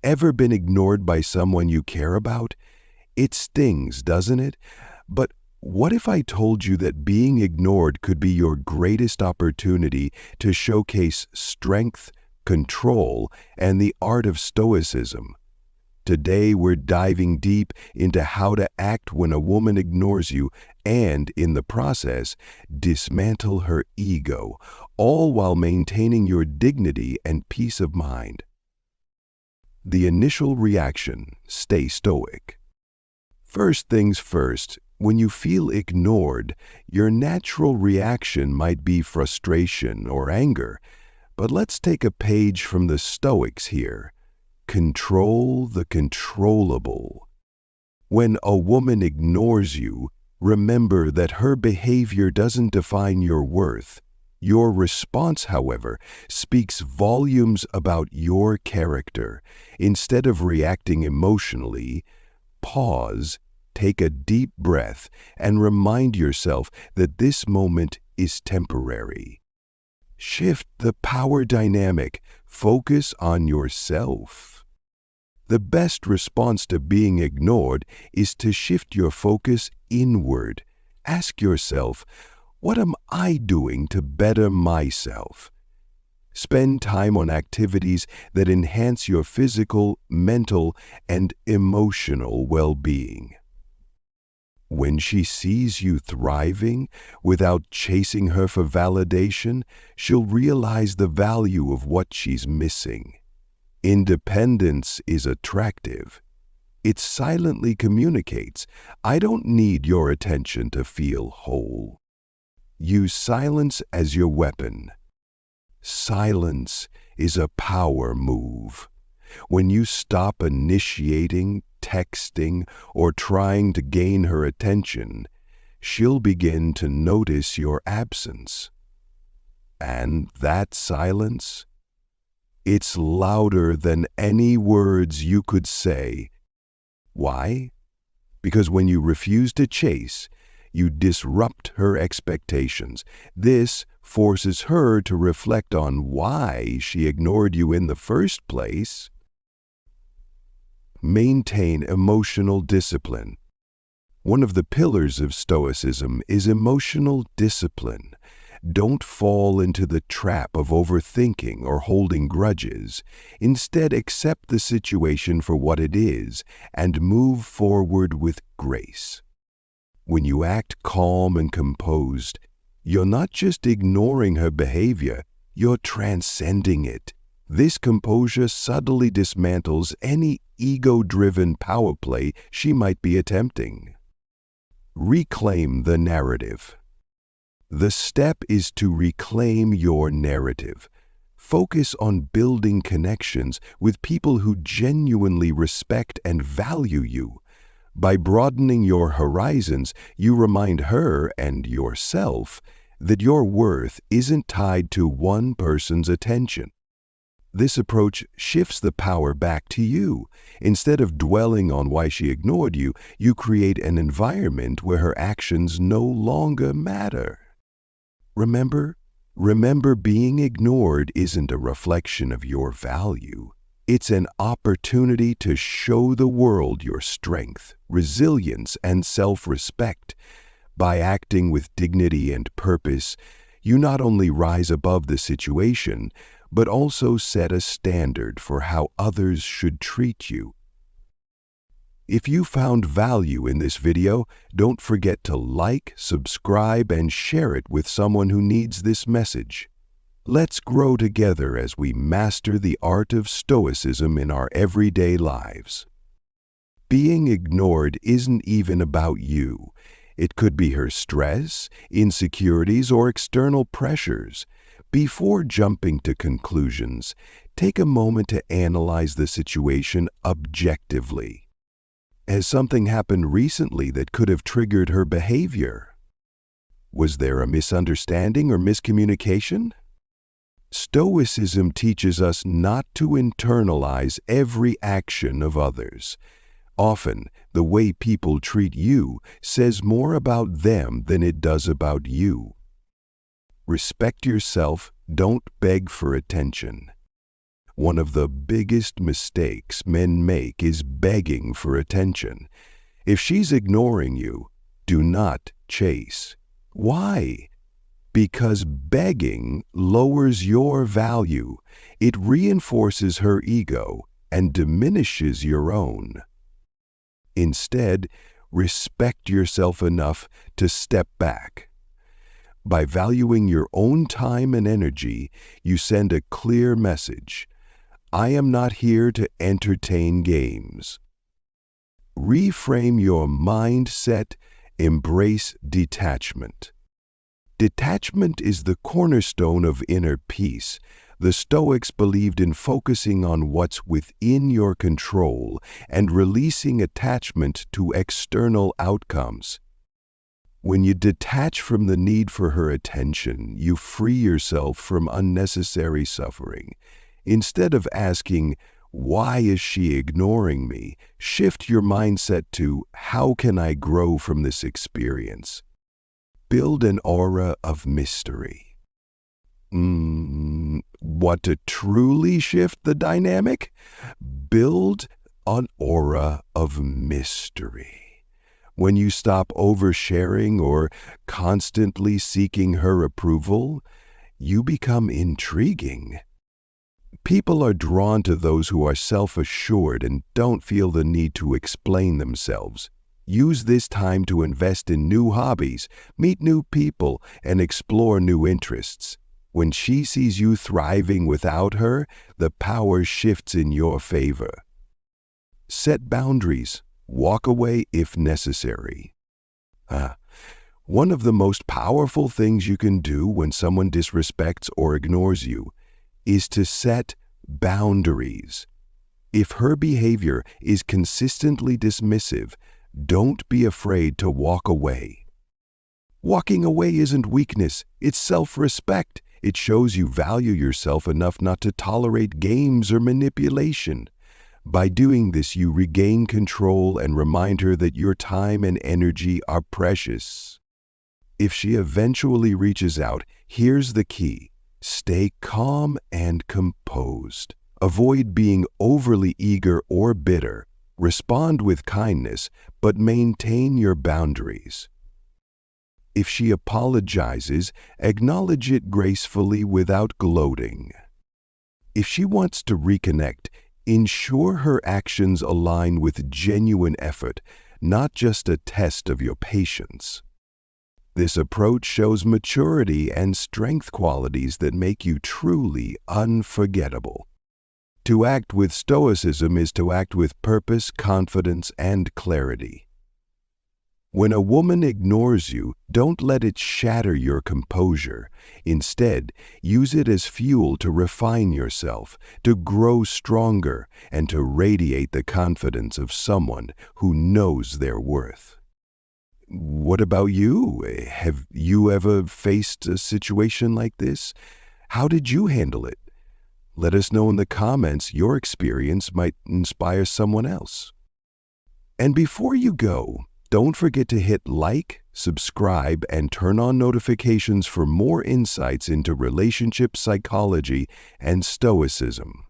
Ever been ignored by someone you care about? It stings, doesn't it? But what if I told you that being ignored could be your greatest opportunity to showcase strength, control, and the art of Stoicism? Today, we're diving deep into how to act when a woman ignores you and, in the process, dismantle her ego, all while maintaining your dignity and peace of mind. The initial reaction: stay stoic. First things first, when you feel ignored, your natural reaction might be frustration or anger. But let's take a page from the Stoics here. Control the controllable. When a woman ignores you, remember that her behavior doesn't define your worth. Your response, however, speaks volumes about your character. Instead of reacting emotionally, pause, take a deep breath, and remind yourself that this moment is temporary. Shift the power dynamic. Focus on yourself. The best response to being ignored is to shift your focus inward. Ask yourself, what am I doing to better myself? Spend time on activities that enhance your physical, mental, and emotional well-being. When she sees you thriving without chasing her for validation, she'll realize the value of what she's missing. Independence is attractive. It silently communicates, I don't need your attention to feel whole. Use silence as your weapon. Silence is a power move. When you stop initiating, texting, or trying to gain her attention, she'll begin to notice your absence. And that silence? It's louder than any words you could say. Why? Because when you refuse to chase, you disrupt her expectations. This forces her to reflect on why she ignored you in the first place. Maintain emotional discipline. One of the pillars of Stoicism is emotional discipline. Don't fall into the trap of overthinking or holding grudges. Instead, accept the situation for what it is and move forward with grace. When you act calm and composed, you're not just ignoring her behavior, you're transcending it. This composure subtly dismantles any ego-driven power play she might be attempting. Reclaim the narrative. The step is to reclaim your narrative. Focus on building connections with people who genuinely respect and value you. By broadening your horizons, you remind her and yourself that your worth isn't tied to one person's attention. This approach shifts the power back to you. Instead of dwelling on why she ignored you, you create an environment where her actions no longer matter. Remember, being ignored isn't a reflection of your value. It's an opportunity to show the world your strength, resilience, and self-respect. By acting with dignity and purpose, you not only rise above the situation, but also set a standard for how others should treat you. If you found value in this video, don't forget to like, subscribe, and share it with someone who needs this message. Let's grow together as we master the art of Stoicism in our everyday lives. Being ignored isn't even about you. It could be her stress, insecurities, or external pressures. Before jumping to conclusions, take a moment to analyze the situation objectively. Has something happened recently that could have triggered her behavior? Was there a misunderstanding or miscommunication? Stoicism teaches us not to internalize every action of others. Often, the way people treat you says more about them than it does about you. Respect yourself, don't beg for attention. One of the biggest mistakes men make is begging for attention. If she's ignoring you, do not chase. Why? Because begging lowers your value. It reinforces her ego and diminishes your own. Instead, respect yourself enough to step back. By valuing your own time and energy, you send a clear message. I am not here to entertain games. Reframe your mindset. Embrace detachment. Detachment is the cornerstone of inner peace. The Stoics believed in focusing on what's within your control and releasing attachment to external outcomes. When you detach from the need for her attention, you free yourself from unnecessary suffering. Instead of asking, "Why is she ignoring me?" shift your mindset to, "How can I grow from this experience?" Build an aura of mystery. Want to truly shift the dynamic? Build an aura of mystery. When you stop oversharing or constantly seeking her approval, you become intriguing. People are drawn to those who are self-assured and don't feel the need to explain themselves. Use this time to invest in new hobbies, meet new people, and explore new interests. When she sees you thriving without her, the power shifts in your favor. Set boundaries. Walk away if necessary. One of the most powerful things you can do when someone disrespects or ignores you is to set boundaries. If her behavior is consistently dismissive, don't be afraid to walk away. Walking away isn't weakness, it's self-respect. It shows you value yourself enough not to tolerate games or manipulation. By doing this, you regain control and remind her that your time and energy are precious. If she eventually reaches out, here's the key. Stay calm and composed. Avoid being overly eager or bitter. Respond with kindness, but maintain your boundaries. If she apologizes, acknowledge it gracefully without gloating. If she wants to reconnect, ensure her actions align with genuine effort, not just a test of your patience. This approach shows maturity and strength qualities that make you truly unforgettable. To act with Stoicism is to act with purpose, confidence, and clarity. When a woman ignores you, don't let it shatter your composure. Instead, use it as fuel to refine yourself, to grow stronger, and to radiate the confidence of someone who knows their worth. What about you? Have you ever faced a situation like this? How did you handle it? Let us know in the comments. Your experience might inspire someone else. And before you go, don't forget to hit like, subscribe, and turn on notifications for more insights into relationship psychology and Stoicism.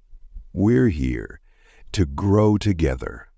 We're here to grow together.